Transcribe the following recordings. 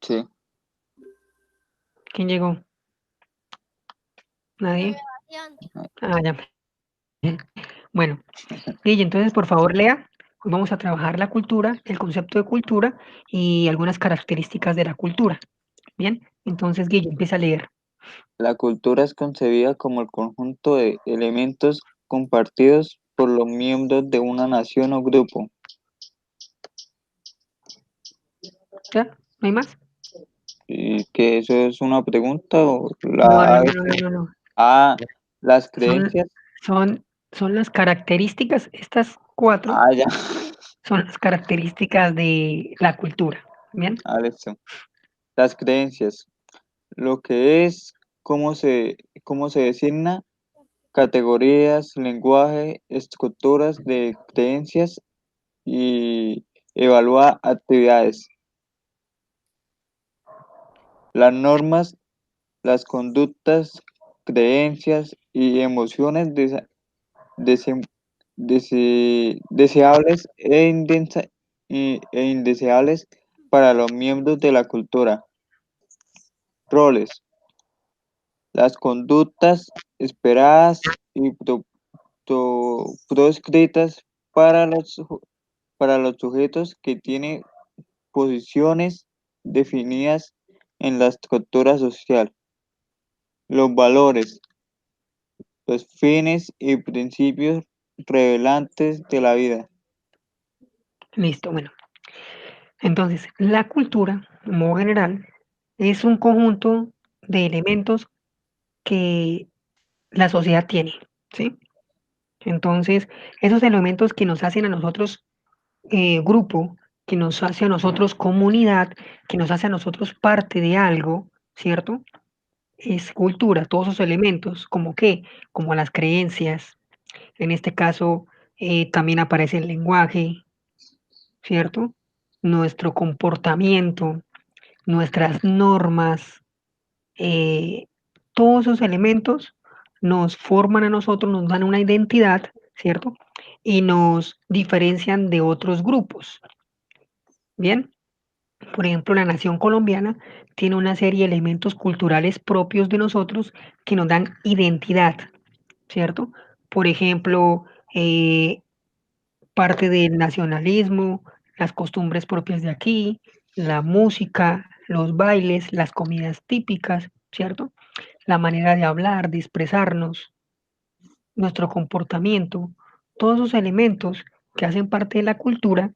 Sí, ¿Quién llegó? ¿Nadie? Sebastián. Ah, ya. Bueno, Guille, entonces por favor lea. Hoy vamos a trabajar la cultura, el concepto de cultura y algunas características de la cultura. Bien, entonces Guille, empieza a leer. la cultura es concebida como el conjunto de elementos compartidos por los miembros de una nación o grupo. ¿Ya? ¿No hay más? ¿Y que eso es una pregunta o No, la no, A, no, B, no, no, C? no, no. Ah, las Son, creencias. son las características, estas cuatro Ah, ya. son las características de la cultura. Bien, Ah, listo. Las creencias. Lo que es, cómo se designa, categorías, lenguaje, estructuras de creencias y evalúa actividades. Las normas, las conductas, creencias y emociones dese- deseables e indeseables para los miembros de la cultura. Roles. Las conductas esperadas y proscritas para los sujetos que tienen posiciones definidas en la estructura social. Los valores, los fines y principios revelantes de la vida. listo. Bueno, entonces la cultura, en modo general, es un conjunto de elementos que la sociedad tiene, ¿sí? Entonces, esos elementos que nos hacen a nosotros grupo, que nos hace a nosotros comunidad, que nos hace a nosotros parte de algo, ¿cierto? Es cultura, todos esos elementos, como qué, como las creencias, en este caso también aparece el lenguaje, ¿cierto? Nuestro comportamiento, nuestras normas, eh, todos esos elementos nos forman a nosotros, nos dan una identidad, ¿cierto? Y nos diferencian de otros grupos, ¿bien? Por ejemplo, la nación colombiana tiene una serie de elementos culturales propios de nosotros que nos dan identidad, ¿cierto? Por ejemplo, eh, parte del nacionalismo, las costumbres propias de aquí, la música, los bailes, las comidas típicas, ¿cierto? La manera de hablar, de expresarnos, nuestro comportamiento, todos esos elementos que hacen parte de la cultura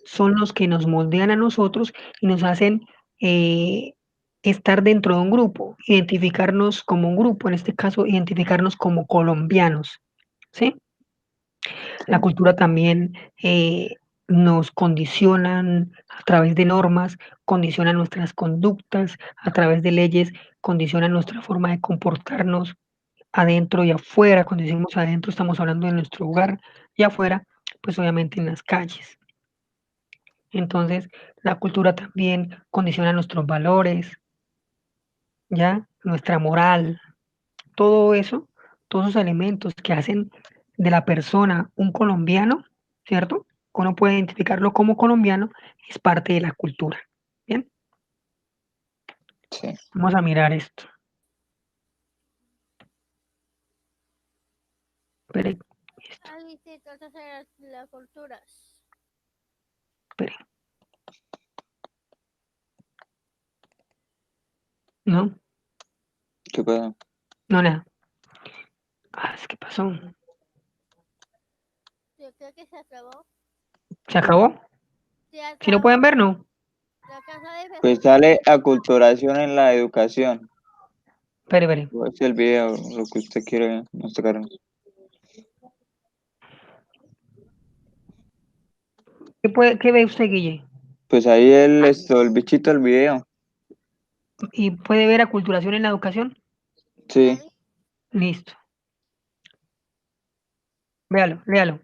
son los que nos moldean a nosotros y nos hacen eh, estar dentro de un grupo, identificarnos como un grupo, en este caso, identificarnos como colombianos, ¿sí? La Sí, cultura también nos condicionan a través de normas, condiciona nuestras conductas, a través de leyes, condiciona nuestra forma de comportarnos adentro y afuera. Cuando decimos adentro, estamos hablando de nuestro hogar y afuera, pues obviamente en las calles. Entonces, la cultura también condiciona nuestros valores, ¿ya? Nuestra moral, todo eso, todos esos elementos que hacen de la persona un colombiano, ¿cierto? Uno puede identificarlo como colombiano, es parte de la cultura. Bien, sí. vamos a mirar esto. Espere, esto, Hay distintas las culturas. espere. No, ¿Qué pasa? no, nada. Ah, ¿qué pasó? Yo creo que se acabó. ¿Se acabó? Se Si lo acabó. pueden ver, no. La casa de Pues empezar. sale aculturación en la educación. Espere, espere. O es el video, lo que usted quiere mostrar. ¿Qué ve usted, Guille? Pues ahí el bichito del video. ¿Y puede ver aculturación en la educación? Sí. Listo. Véalo, léalo.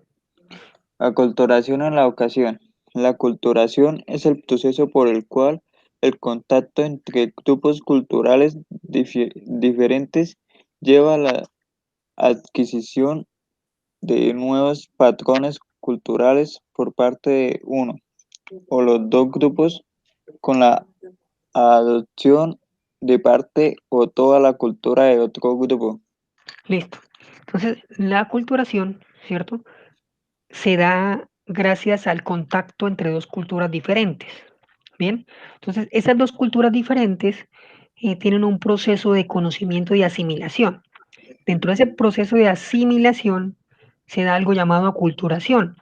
Aculturación en la educación. La aculturación es el proceso por el cual el contacto entre grupos culturales diferentes lleva a la adquisición de nuevos patrones culturales por parte de uno o los dos grupos con la adopción de parte o toda la cultura de otro grupo. Listo. Entonces, la aculturación, ¿cierto? Se da gracias al contacto entre dos culturas diferentes. Bien, entonces esas dos culturas diferentes tienen un proceso de conocimiento y asimilación. Dentro de ese proceso de asimilación se da algo llamado aculturación.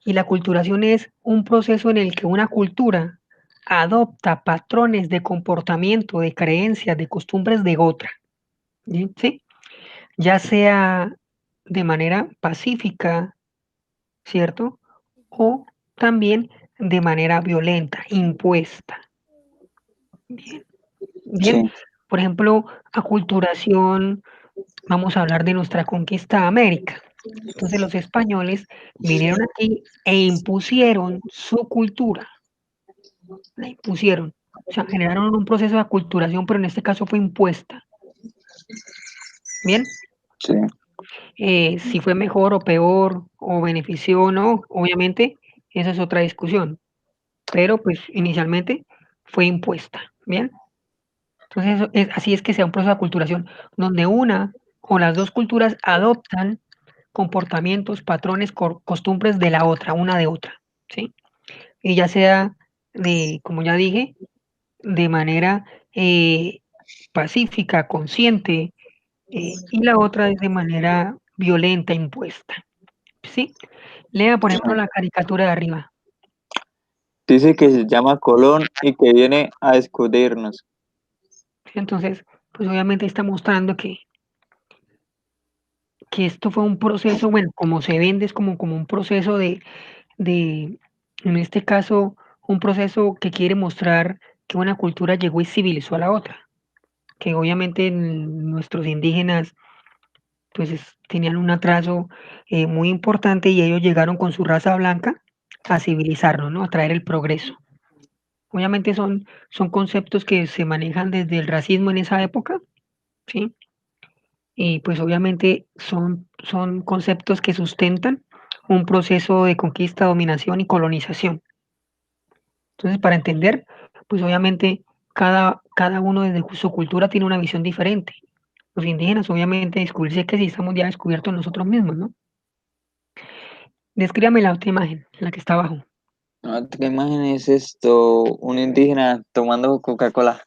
Y la aculturación es un proceso en el que una cultura adopta patrones de comportamiento, de creencias, de costumbres de otra. ¿Sí? Ya sea de manera pacífica, ¿cierto? O también de manera violenta, impuesta. Bien, bien. Sí, Por ejemplo, aculturación, vamos a hablar de nuestra conquista a América. Entonces los españoles vinieron aquí e impusieron su cultura, la impusieron. O sea, generaron un proceso de aculturación, pero en este caso fue impuesta. Bien, sí, si fue mejor o peor, o benefició o no, obviamente, esa es otra discusión. Pero pues inicialmente fue impuesta. Bien. Entonces, así es que sea un proceso de aculturación, donde una o las dos culturas adoptan comportamientos, patrones, costumbres de la otra, una de otra, ¿sí? Y ya sea de, como ya dije, de manera pacífica, consciente, y la otra es de manera violenta, impuesta, ¿sí? Lea, por sí. ejemplo, la caricatura de arriba. Dice que se llama Colón y que viene a descubrirnos. ¿Sí? Entonces, pues obviamente está mostrando que esto fue un proceso, bueno, como se vende es como un proceso de, en este caso, un proceso que quiere mostrar que una cultura llegó y civilizó a la otra, que obviamente nuestros indígenas pues tenían un atraso muy importante y ellos llegaron con su raza blanca a civilizarnos, ¿no? A traer el progreso. Obviamente son conceptos que se manejan desde el racismo en esa época, ¿sí? Y pues obviamente son conceptos que sustentan un proceso de conquista, dominación y colonización. Entonces, para entender, pues obviamente cada uno desde su cultura tiene una visión diferente. Los indígenas, obviamente, descubrirse que sí estamos ya descubiertos nosotros mismos, ¿no? Descríbame la otra imagen, la que está abajo, Otra imagen es esto, un indígena tomando Coca-Cola.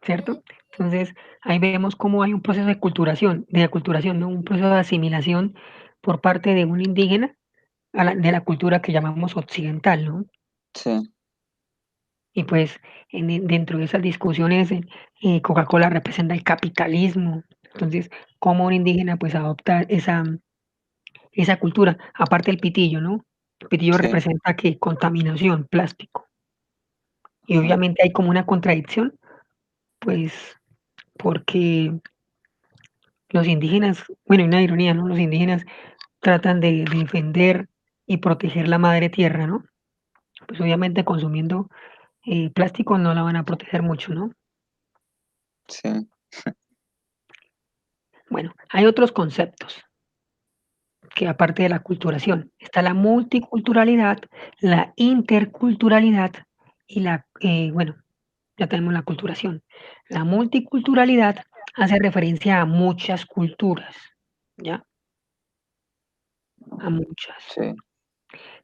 ¿cierto? Entonces, ahí vemos cómo hay un proceso de aculturación, ¿no? Un proceso de asimilación por parte de un indígena de la cultura que llamamos occidental, ¿no? Sí, Y pues dentro de esas discusiones, Coca-Cola representa el capitalismo. Entonces, cómo un indígena pues adopta esa cultura, aparte el pitillo, ¿no? El pitillo sí, representa que contaminación, plástico. Y sí, obviamente hay como una contradicción, pues porque los indígenas, bueno, hay una ironía, ¿no? Los indígenas tratan de defender y proteger la madre tierra, ¿no? Pues obviamente consumiendo plástico no la van a proteger mucho, ¿no? sí, Bueno, hay otros conceptos que aparte de la culturación, está la multiculturalidad, la interculturalidad y bueno, ya tenemos la culturación. La multiculturalidad hace referencia a muchas culturas, ¿ya? A muchas. sí,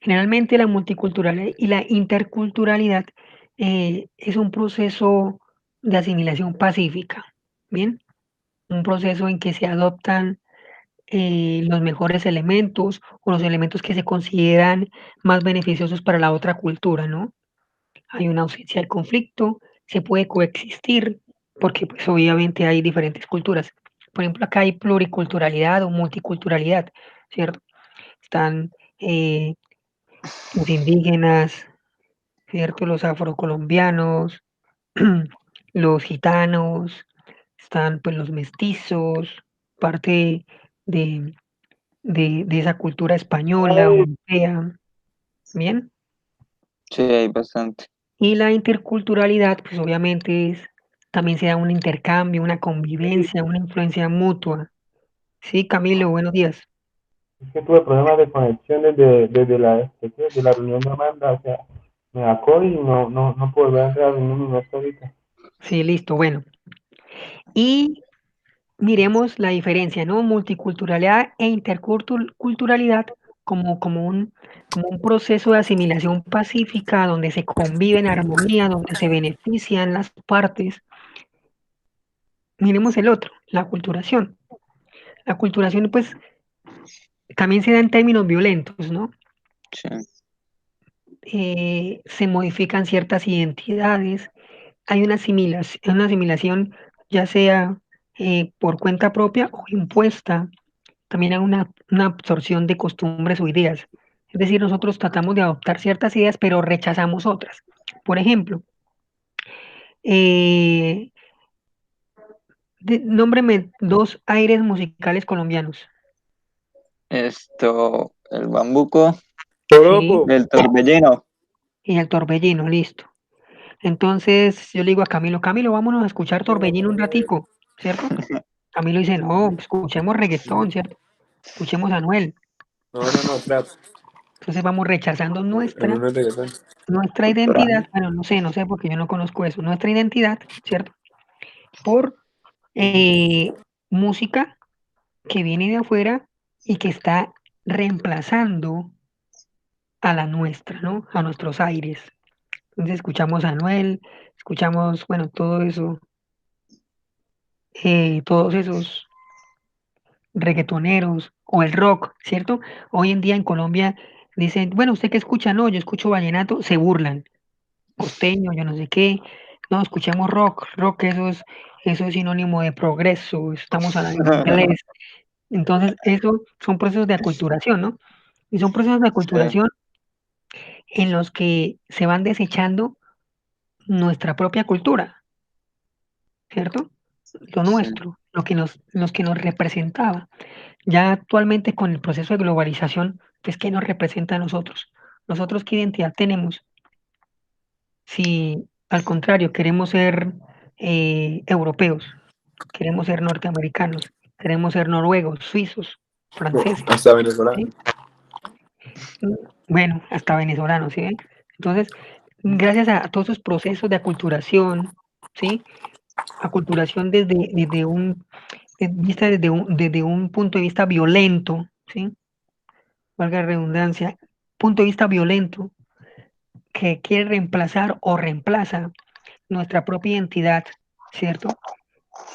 Generalmente la multiculturalidad y la interculturalidad es un proceso de asimilación pacífica, ¿bien? Un proceso en que se adoptan los mejores elementos o los elementos que se consideran más beneficiosos para la otra cultura, ¿no? Hay una ausencia de conflicto, se puede coexistir, porque pues obviamente hay diferentes culturas. Por ejemplo, acá hay pluriculturalidad o multiculturalidad, ¿cierto? Están los indígenas, ¿cierto? Los afrocolombianos, los gitanos, están pues los mestizos, parte de, de esa cultura española, europea, ¿bien? sí, hay bastante. Y la interculturalidad, pues obviamente también se da un intercambio, una convivencia, una influencia mutua. Sí, Camilo, buenos días. Es que tuve problemas de conexión desde la reunión de Amanda, o sea, me sacó y no puedo volver a entrar a la reunión y no está ahorita. Sí, listo, bueno. Y miremos la diferencia, ¿no? Multiculturalidad e interculturalidad como un proceso de asimilación pacífica donde se convive en armonía, donde se benefician las partes. Miremos el otro, la aculturación. La aculturación, pues, también se da en términos violentos, ¿no? Sí. Se modifican ciertas identidades, hay una asimilación ya sea por cuenta propia o impuesta, también hay una absorción de costumbres o ideas. Es decir, nosotros tratamos de adoptar ciertas ideas, pero rechazamos otras. Por ejemplo, eh, nómbreme dos aires musicales colombianos. El bambuco Sí, Joropo. del torbellino. y el torbellino, listo. Entonces yo le digo a Camilo, Camilo, vámonos a escuchar torbellino un ratico, ¿cierto? Camilo dice, no, escuchemos reggaetón, ¿cierto? Escuchemos a Anuel. No, trap. Entonces vamos rechazando El uno es reggaetón. nuestra identidad, Cultural. bueno, no sé porque yo no conozco eso, nuestra identidad, ¿cierto? Por música que viene de afuera y que está reemplazando a la nuestra, ¿no? A nuestros aires. Entonces escuchamos a Anuel, escuchamos, bueno, todo eso, todos esos reggaetoneros o el rock, ¿cierto? Hoy en día en Colombia dicen, bueno, ¿usted qué escucha? No, yo escucho vallenato, se burlan, costeño, yo no sé qué, no, escuchemos rock, rock eso es sinónimo de progreso, estamos hablando en inglés. Entonces, eso son procesos de aculturación, ¿no? Y son procesos de Sí, aculturación en los que se van desechando nuestra propia cultura, ¿cierto? Lo sí. nuestro, los que nos representaba. Ya actualmente con el proceso de globalización, pues, ¿qué nos representa a nosotros? ¿Nosotros qué identidad tenemos? Si al contrario queremos ser europeos, queremos ser norteamericanos, queremos ser noruegos, suizos, franceses, Hasta venezolano. ¿sí? Bueno, hasta venezolanos, ¿sí ven? Entonces, gracias a todos esos procesos de aculturación, ¿sí? Aculturación vista desde un punto de vista violento, ¿sí? Valga la redundancia, punto de vista violento que quiere reemplazar o reemplaza nuestra propia identidad, ¿cierto?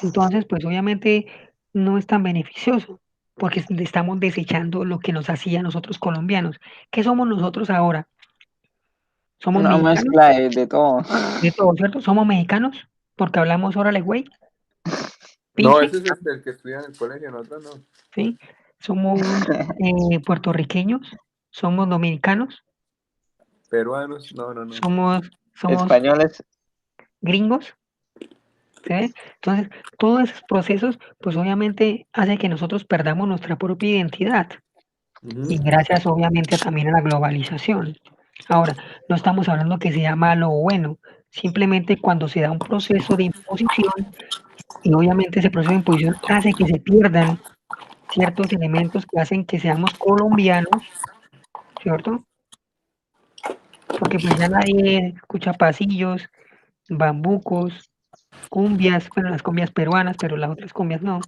Entonces, pues obviamente no es tan beneficioso porque estamos desechando lo que nos hacía a nosotros colombianos. ¿Qué somos nosotros ahora? ¿Somos Una mexicanos? mezcla de todo. De todo, ¿cierto? ¿Somos mexicanos? Porque hablamos órale, güey, No, pinche, ese es el que estudia en el colegio, nosotros no. ¿sí? Somos puertorriqueños, somos dominicanos, Peruanos, no. somos Españoles. gringos, ¿sí ve? Entonces, todos esos procesos, pues obviamente hace que nosotros perdamos nuestra propia identidad Ujú. y gracias obviamente también a la globalización. Ahora, no estamos hablando que sea malo o bueno, simplemente cuando se da un proceso de imposición y obviamente ese proceso de imposición hace que se pierdan ciertos elementos que hacen que seamos colombianos, ¿cierto? Porque pues ya nadie escucha pasillos, bambucos, cumbias, bueno, las cumbias peruanas, pero las otras cumbias no, O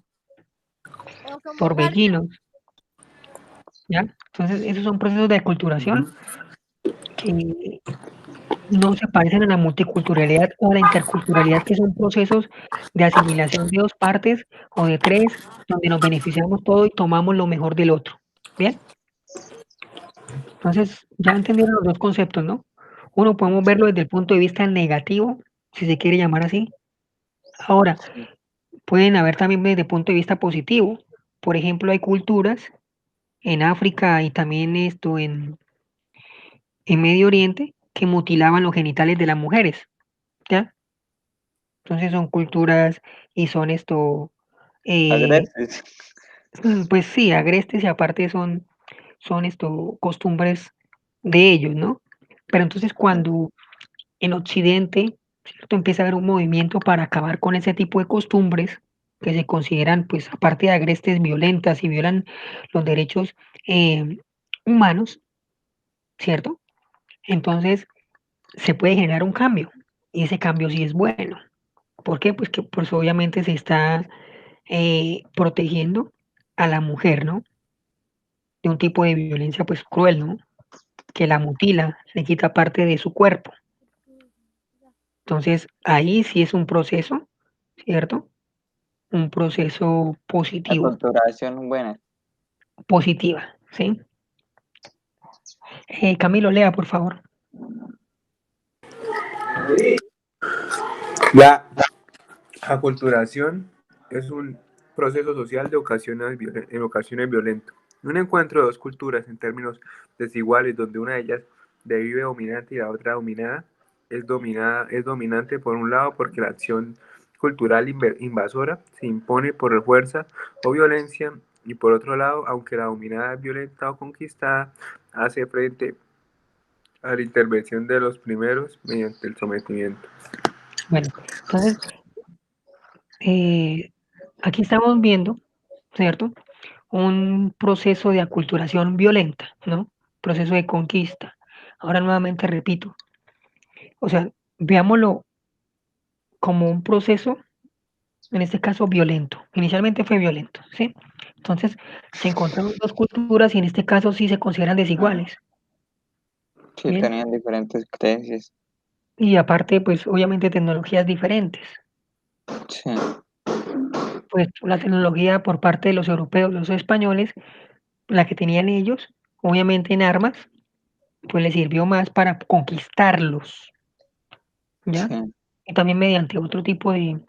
como salsa. torbellinos, ¿ya? Entonces, esos son procesos de aculturación Ujú. que no se parecen a la multiculturalidad o a la interculturalidad, que son procesos de asimilación de dos partes o de tres, donde nos beneficiamos todo y tomamos lo mejor del otro. ¿Bien? Entonces, ya entendieron los dos conceptos, ¿no? Uno podemos verlo desde el punto de vista negativo, si se quiere llamar así. Ahora, pueden haber también desde el punto de vista positivo. Por ejemplo, hay culturas en África y también en Medio Oriente que mutilaban los genitales de las mujeres, ¿ya? Entonces son culturas y son eh, Agrestes. pues sí, agrestes y aparte son costumbres de ellos, ¿no? Pero entonces cuando en Occidente, ¿cierto? Empieza a haber un movimiento para acabar con ese tipo de costumbres que se consideran, pues, aparte de agrestes, violentas y violan los derechos humanos, ¿cierto? Entonces se puede generar un cambio y ese cambio sí es bueno. ¿Por qué? Pues que pues obviamente se está protegiendo a la mujer, ¿no? De un tipo de violencia pues cruel, ¿no? Que la mutila, le quita parte de su cuerpo. Entonces, ahí sí es un proceso, ¿cierto? Un proceso La positivo, culturación buena. positiva, ¿sí? Camilo, lea, por favor. La aculturación es un proceso social en ocasiones violento. Un encuentro de dos culturas en términos desiguales donde una de ellas vive dominante y la otra dominada es dominante por un lado porque la acción cultural invasora se impone por fuerza o violencia y por otro lado, aunque la dominada es violenta o conquistada, hace frente a la intervención de los primeros mediante el sometimiento. Bueno, entonces, aquí estamos viendo, ¿cierto? Un proceso de aculturación violenta, ¿no? Proceso de conquista. Ahora nuevamente repito, o sea, veámoslo como un proceso, en este caso violento. Inicialmente fue violento, ¿sí? Entonces, se encontraron dos culturas y en este caso sí se consideran desiguales, Sí, ¿bien? tenían diferentes creencias. Y aparte, pues obviamente tecnologías diferentes. Sí, Pues la tecnología por parte de los europeos, los españoles, la que tenían ellos, obviamente en armas, pues les sirvió más para conquistarlos, ¿ya? sí, Y también mediante otro tipo de,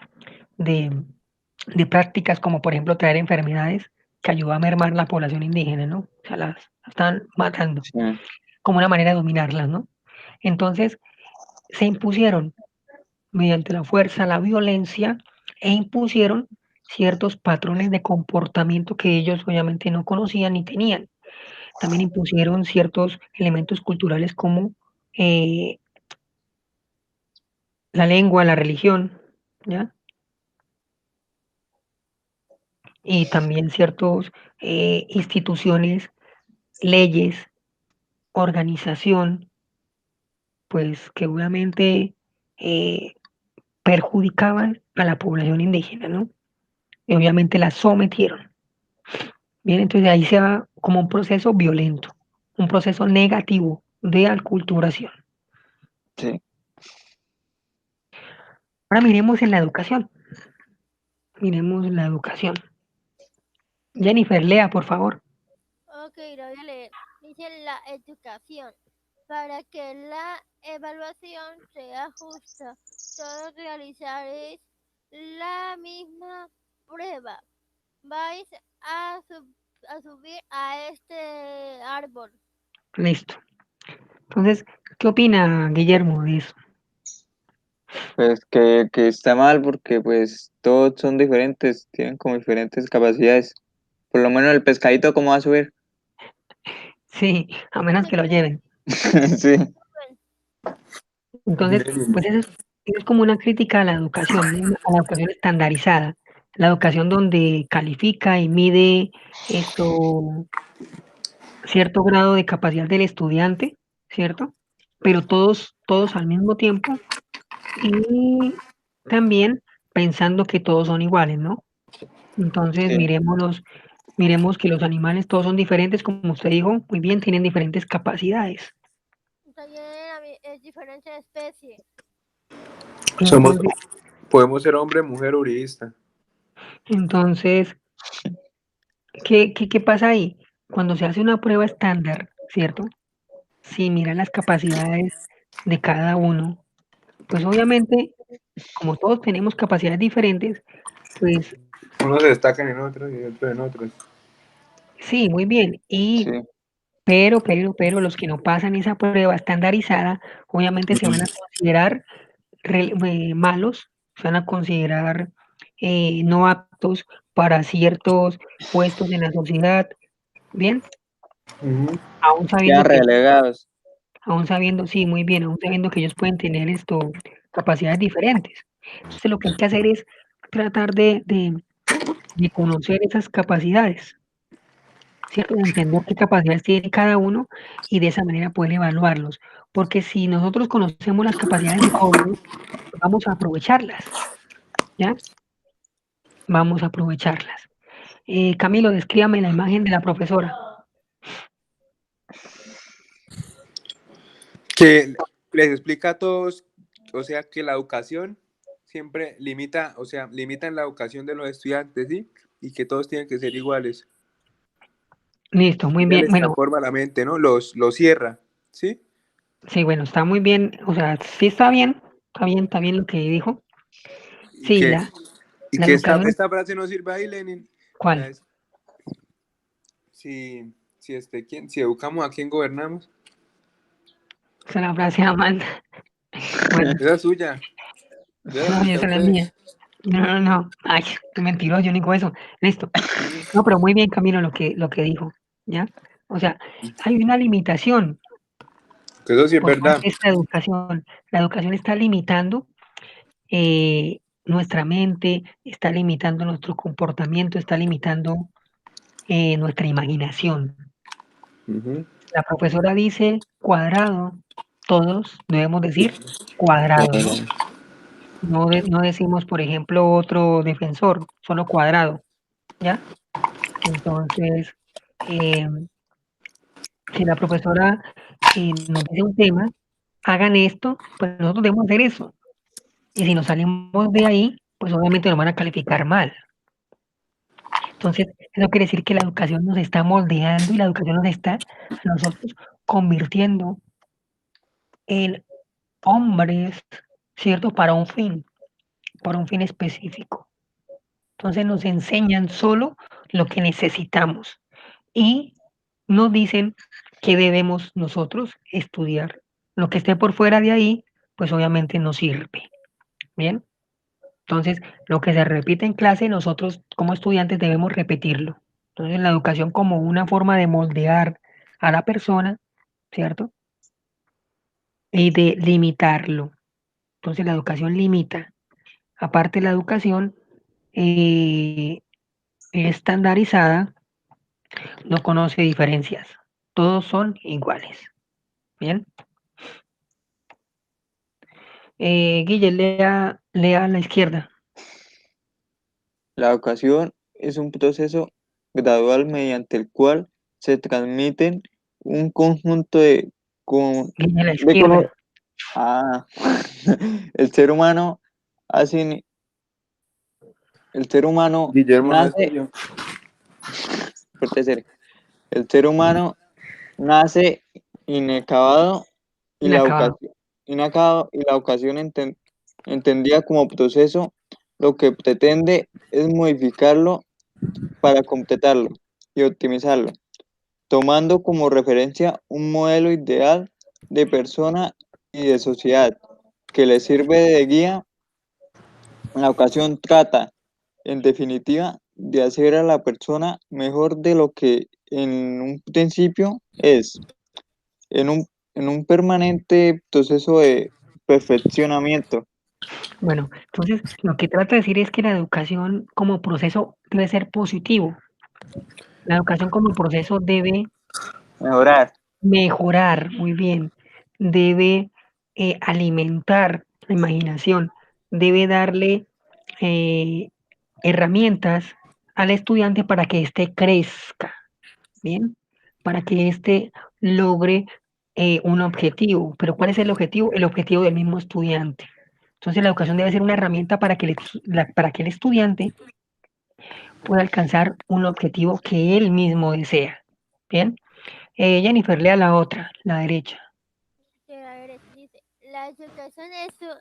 de prácticas, como por ejemplo traer enfermedades que ayudó a mermar la población indígena, ¿no? O sea, las están matando sí, como una manera de dominarlas, ¿no? Entonces, se impusieron mediante la fuerza, la violencia e impusieron ciertos patrones de comportamiento que ellos obviamente no conocían ni tenían. También impusieron ciertos elementos culturales como eh, la lengua, la religión, ¿ya? Y también ciertos instituciones, leyes, organización, pues que obviamente eh, perjudicaban a la población indígena, ¿no? Y obviamente la sometieron. Bien, entonces ahí se va como un proceso violento, un proceso negativo de aculturación. sí. Ahora miremos en la educación. Miremos la educación. Jennifer, lea, por favor. Ok, lo voy a leer. Dice la educación. Para que la evaluación sea justa, todos realizaréis la misma prueba. Vais a subir a este árbol. Listo. Entonces, ¿qué opina Guillermo de eso? Pues que está mal porque pues todos son diferentes, tienen como diferentes capacidades. Por lo menos el pescadito, ¿cómo va a subir? Sí, a menos que lo lleven. Sí, Entonces, pues eso es como una crítica a la educación, ¿no? A la educación estandarizada, la educación donde califica y mide esto, cierto grado de capacidad del estudiante, ¿cierto? Pero todos al mismo tiempo y también pensando que todos son iguales, ¿no? Entonces, sí, miremos que los animales todos son diferentes, como usted dijo, muy bien, tienen diferentes capacidades. También es diferente de especie. Entonces, Podemos ser hombre, mujer, uribista. entonces, ¿qué pasa ahí? Cuando se hace una prueba estándar, ¿cierto? Si miran las capacidades de cada uno, pues obviamente, como todos tenemos capacidades diferentes, pues Unos se destacan en otros y otros en otros. sí, muy bien. sí. Pero los que no pasan esa prueba estandarizada, obviamente se van a considerar malos, se van a considerar no aptos para ciertos puestos en la sociedad, ¿bien? Ujú. Aún sabiendo Quedan que relegados. Aún sabiendo, sí, muy bien, aún sabiendo que ellos pueden tener capacidades diferentes. Entonces, lo que hay que hacer es tratar de conocer esas capacidades, ¿cierto? De entender qué capacidades tiene cada uno y de esa manera poder evaluarlos. Porque si nosotros conocemos las capacidades de todos, vamos a aprovecharlas. ¿ya? Vamos a aprovecharlas. Camilo, descríbame la imagen de la profesora. Que les explica a todos, o sea, que la educación siempre limita, o sea, limitan la educación de los estudiantes, ¿sí? Y que todos tienen que ser iguales. Listo, muy Ella bien. les Bueno, transforma la mente, ¿no? Los cierra, ¿sí? sí, bueno, está muy bien. O sea, sí está bien lo que dijo. Y Sí, que, y la que educación, esta frase no sirve ahí, Lenin. La ¿cuál? es- si educamos, ¿a quién gobernamos? Esa es la frase de Amanda. Bueno, Esa es suya. Yo la no, expliqué a esa no es mía. ustedes. No. Ay, qué mentiroso, yo ni con eso. Listo. No, pero muy bien, Camilo, lo que dijo, ¿ya? O sea, hay una limitación Que eso sí es por parte verdad. de esta educación. La educación está limitando nuestra mente, está limitando nuestro comportamiento, está limitando nuestra imaginación. Ujú. La profesora dice cuadrado, todos debemos decir cuadrado, ¿no? No decimos, por ejemplo, otro defensor, solo cuadrado, ¿ya? Entonces, eh, si la profesora nos dice un tema, hagan esto, pues nosotros debemos hacer eso. Y si nos salimos de ahí, pues obviamente nos van a calificar mal. Entonces, eso quiere decir que la educación nos está moldeando y la educación nos está a nosotros convirtiendo en hombres, ¿cierto? Para un fin específico. Entonces nos enseñan solo lo que necesitamos y nos dicen que debemos nosotros estudiar. Lo que esté por fuera de ahí, pues obviamente no sirve. Bien. Entonces, lo que se repite en clase, nosotros como estudiantes debemos repetirlo. Entonces, la educación como una forma de moldear a la persona, ¿cierto? Y de limitarlo. Entonces, la educación limita. Aparte, la educación estandarizada no conoce diferencias. Todos son iguales. Bien. Guille, lea a la izquierda. La educación es un proceso gradual mediante el cual se transmiten un conjunto Guille a la de cono- izquierda. Ah, el ser humano hace, el ser humano Guillermo no es nace, suyo. fuerte serio, el ser humano nace inacabado y la Inacabado. educación, inacabado y la educación entendida como proceso, lo que pretende es modificarlo para completarlo y optimizarlo, tomando como referencia un modelo ideal de persona y de sociedad que le sirve de guía. La ocasión trata, en definitiva, de hacer a la persona mejor de lo que en un principio es, en un permanente proceso de perfeccionamiento. Bueno, entonces lo que trata de decir es que la educación como proceso debe ser positivo. La educación como proceso debe Mejorar. mejorar, muy bien, debe alimentar la imaginación, debe darle eh, herramientas al estudiante para que éste crezca, ¿bien? Para que éste logre un objetivo. ¿Pero cuál es el objetivo? El objetivo del mismo estudiante. Entonces la educación debe ser una herramienta para que para que el estudiante pueda alcanzar un objetivo que él mismo desea. Bien, Jennifer, lea la otra, la derecha. Que la derecha dice,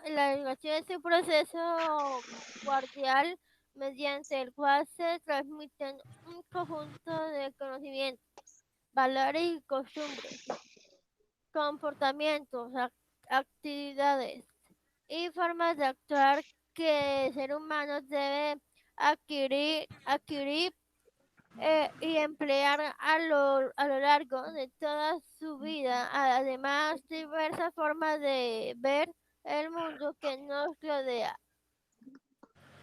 la educación es un proceso guardial mediante el cual se transmiten un conjunto de conocimientos, valores y costumbres, comportamientos, actividades y formas de actuar que el ser humano debe adquirir y emplear a lo largo de toda su vida. Además, diversas formas de ver el mundo que nos rodea.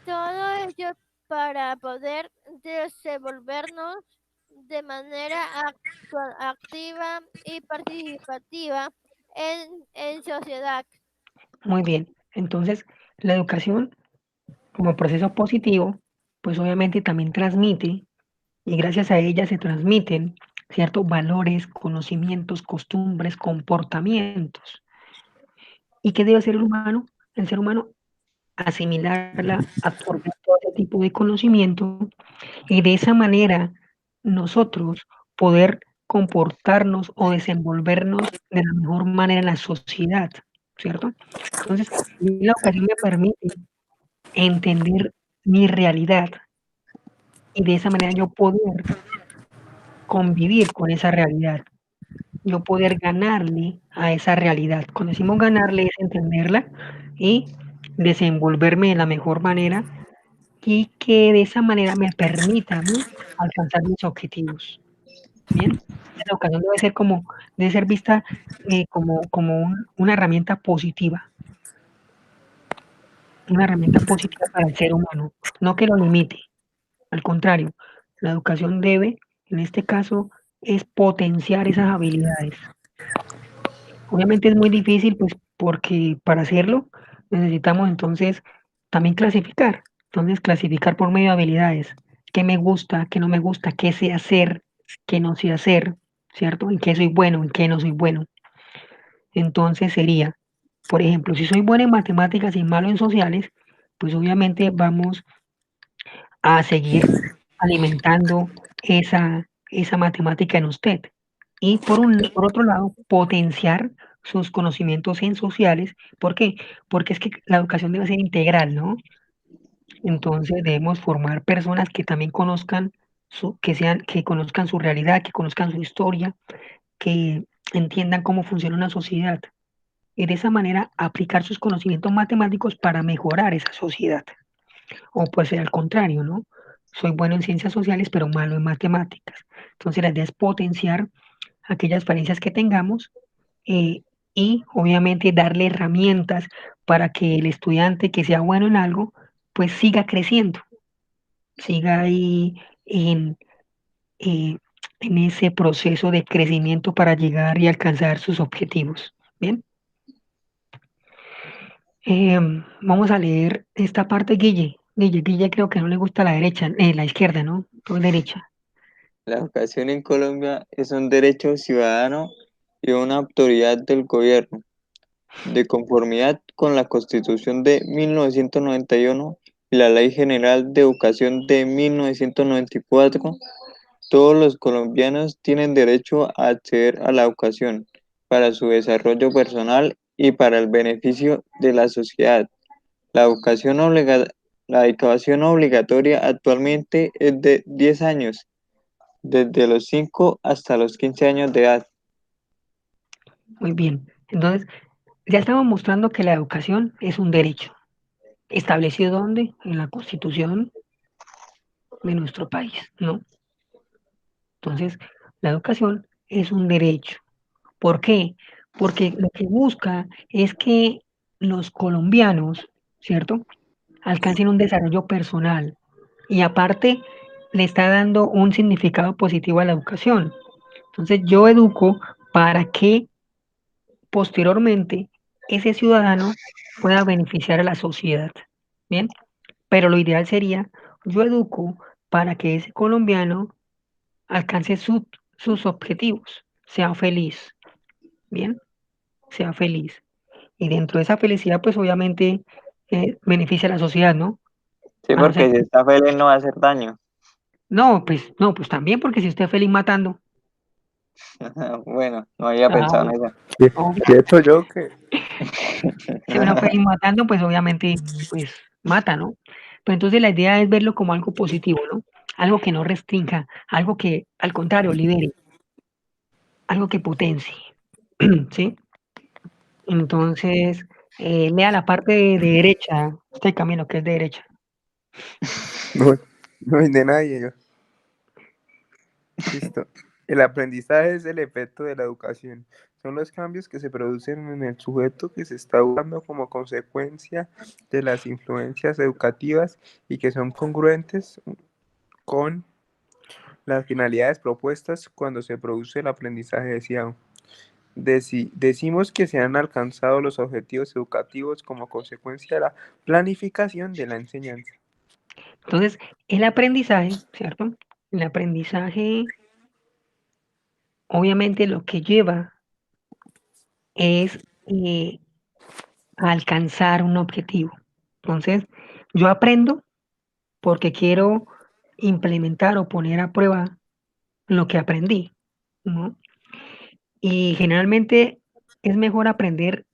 Todo ello para poder desenvolvernos de manera activa y participativa en sociedad. Muy bien. Entonces, la educación como proceso positivo, pues obviamente también transmite, y gracias a ella se transmiten ciertos valores, conocimientos, costumbres, comportamientos. ¿Y qué debe hacer el humano? El ser humano asimilarla, absorber todo ese tipo de conocimiento y de esa manera nosotros poder comportarnos o desenvolvernos de la mejor manera en la sociedad, ¿cierto? Entonces, la educación me permite entender mi realidad y de esa manera yo poder convivir con esa realidad, yo poder ganarle a esa realidad. Cuando decimos ganarle es entenderla y desenvolverme de la mejor manera y que de esa manera me permita a mí alcanzar mis objetivos. Bien, la educación debe ser vista como una herramienta positiva, para el ser humano, no que lo limite, al contrario, la educación debe, en este caso, es potenciar esas habilidades. Obviamente es muy difícil, pues, porque para hacerlo necesitamos entonces también clasificar. Entonces, clasificar por medio de habilidades. ¿Qué me gusta? ¿Qué no me gusta? ¿Qué sé hacer? ¿Qué no sé hacer? ¿Cierto? ¿En qué soy bueno? ¿En qué no soy bueno? Entonces sería, por ejemplo, si soy bueno en matemáticas y malo en sociales, pues obviamente vamos a seguir alimentando esa matemática en usted. Y por otro lado, potenciar sus conocimientos en sociales. ¿Por qué? Porque es que la educación debe ser integral, ¿no? Entonces debemos formar personas que también conozcan que conozcan su realidad, que conozcan su historia, que entiendan cómo funciona una sociedad. Y de esa manera aplicar sus conocimientos matemáticos para mejorar esa sociedad. O puede ser al contrario, ¿no? Soy bueno en ciencias sociales, pero malo en matemáticas. Entonces la idea es potenciar aquellas falencias que tengamos eh, y obviamente darle herramientas para que el estudiante que sea bueno en algo, pues siga creciendo, siga ahí eh, en ese proceso de crecimiento para llegar y alcanzar sus objetivos. Bien, vamos a leer esta parte, Guille. Guille creo que no le gusta la derecha, la izquierda, ¿no? Todo derecha. La educación en Colombia es un derecho ciudadano y una autoridad del gobierno. De conformidad con la Constitución de 1991 y la Ley General de Educación de 1994, todos los colombianos tienen derecho a acceder a la educación para su desarrollo personal y para el beneficio de la sociedad. La educación, la educación obligatoria actualmente es de 10 años, desde los 5 hasta los 15 años de edad. Muy bien. Entonces, ya estamos mostrando que la educación es un derecho. ¿Establecido dónde? En la Constitución de nuestro país, ¿no? Entonces, la educación es un derecho. ¿Por qué? Porque lo que busca es que los colombianos, ¿cierto? Alcancen un desarrollo personal y aparte le está dando un significado positivo a la educación. Entonces, yo educo para que posteriormente ese ciudadano pueda beneficiar a la sociedad. Bien, pero lo ideal sería, yo educo para que ese colombiano alcance sus objetivos, sea feliz, bien, sea feliz. Y dentro de esa felicidad, pues obviamente beneficia a la sociedad, ¿no? Sí, A no ser porque si que, está feliz no va a hacer daño. no, pues también, porque si usted es feliz matando, Bueno, no había pensado en eso. obvio, Quieto yo que si uno es feliz matando, pues obviamente, pues mata, ¿no? Pero entonces la idea es verlo como algo positivo, ¿no? Algo que no restrinja, algo que al contrario libere, algo que potencie, ¿sí? Entonces, lea la parte de derecha, este camino que es de derecha. no, no es de nadie. Yo. Listo. El aprendizaje es el efecto de la educación. Son los cambios que se producen en el sujeto que se está educando como consecuencia de las influencias educativas y que son congruentes con las finalidades propuestas cuando se produce el aprendizaje deseado. decimos que se han alcanzado los objetivos educativos como consecuencia de la planificación de la enseñanza. Entonces, el aprendizaje, ¿cierto? El aprendizaje, obviamente, lo que lleva es a alcanzar un objetivo. Entonces, yo aprendo porque quiero implementar o poner a prueba lo que aprendí, ¿no? Y generalmente es mejor aprender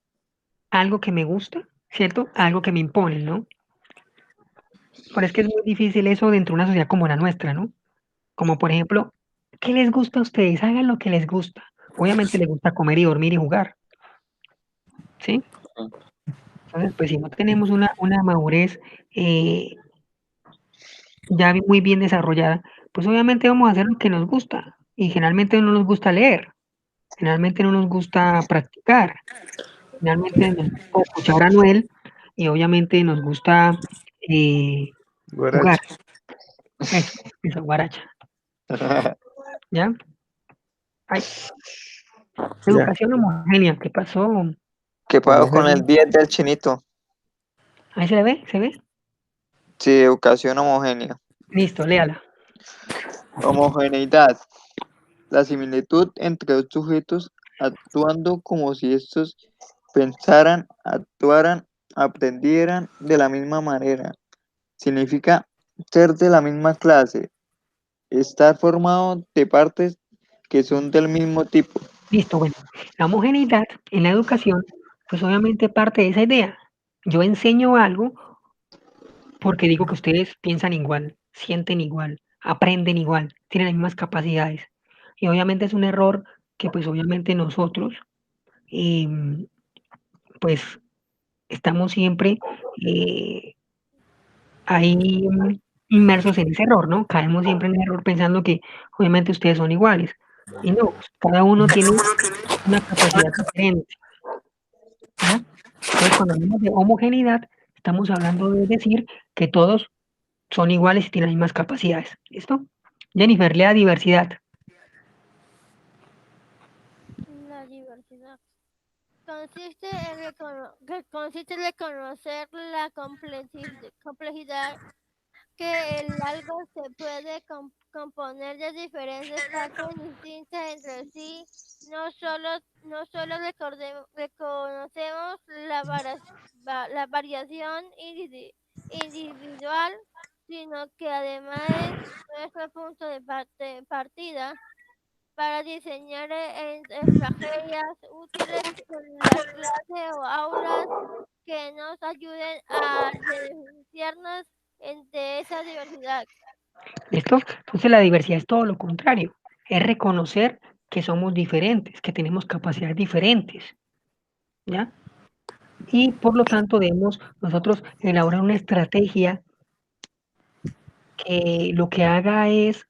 algo que me gusta, ¿cierto? A algo que me imponen, ¿no? Pero es que es muy difícil eso dentro de una sociedad como la nuestra, ¿no? Como por ejemplo, ¿qué les gusta a ustedes? Hagan lo que les gusta. Obviamente les gusta comer y dormir y jugar, ¿sí? Entonces, pues si no tenemos una madurez ya muy bien desarrollada, pues obviamente vamos a hacer lo que nos gusta. Y generalmente no nos gusta leer, generalmente no nos gusta practicar, generalmente nos gusta escuchar a Noel y obviamente nos gusta jugar. Guaracha. Eso, guaracha, ¿ya? Ay, Ya. educación homogénea, ¿qué pasó? ¿Qué pasó con el Homogéneo. 10 del chinito? Ahí se ve, ¿se ve? Sí, educación homogénea. Listo, léala. Homogeneidad. La similitud entre dos sujetos actuando como si estos pensaran, actuaran, aprendieran de la misma manera. Significa ser de la misma clase, estar formado de partes que son del mismo tipo. Listo, bueno. La homogeneidad en la educación, pues obviamente parte de esa idea. Yo enseño algo porque digo que ustedes piensan igual, sienten igual, aprenden igual, tienen las mismas capacidades. Y obviamente es un error que pues obviamente nosotros, em, pues estamos siempre ahí inmersos en ese error, ¿no? Caemos siempre en el error pensando que obviamente ustedes son iguales. Y no, pues, cada uno tiene una capacidad diferente, ¿ya? Entonces, cuando hablamos de homogeneidad, estamos hablando de decir que todos son iguales y tienen las mismas capacidades. ¿Listo? Jennifer, lea diversidad. La diversidad consiste en reconocer la complejidad que el algo se puede componer de diferentes partes distintas entre sí. No solo reconocemos la variación individual, sino que además es nuestro punto de partida para diseñar estrategias útiles en la clase o aulas que nos ayuden a diferenciarnos de esa diversidad. ¿Listo? Entonces, la diversidad es todo lo contrario. Es reconocer que somos diferentes, que tenemos capacidades diferentes. ¿Ya? Y por lo tanto debemos nosotros elaborar una estrategia que lo que haga es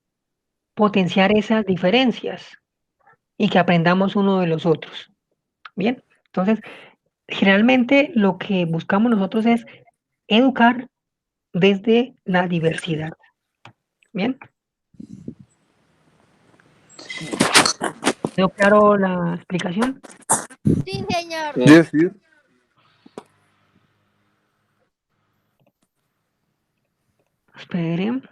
potenciar esas diferencias y que aprendamos uno de los otros. Bien, entonces generalmente lo que buscamos nosotros es educar desde la diversidad. Bien, ¿quedó claro la explicación? Sí, señor. Sí. Yes, yes. Esperen.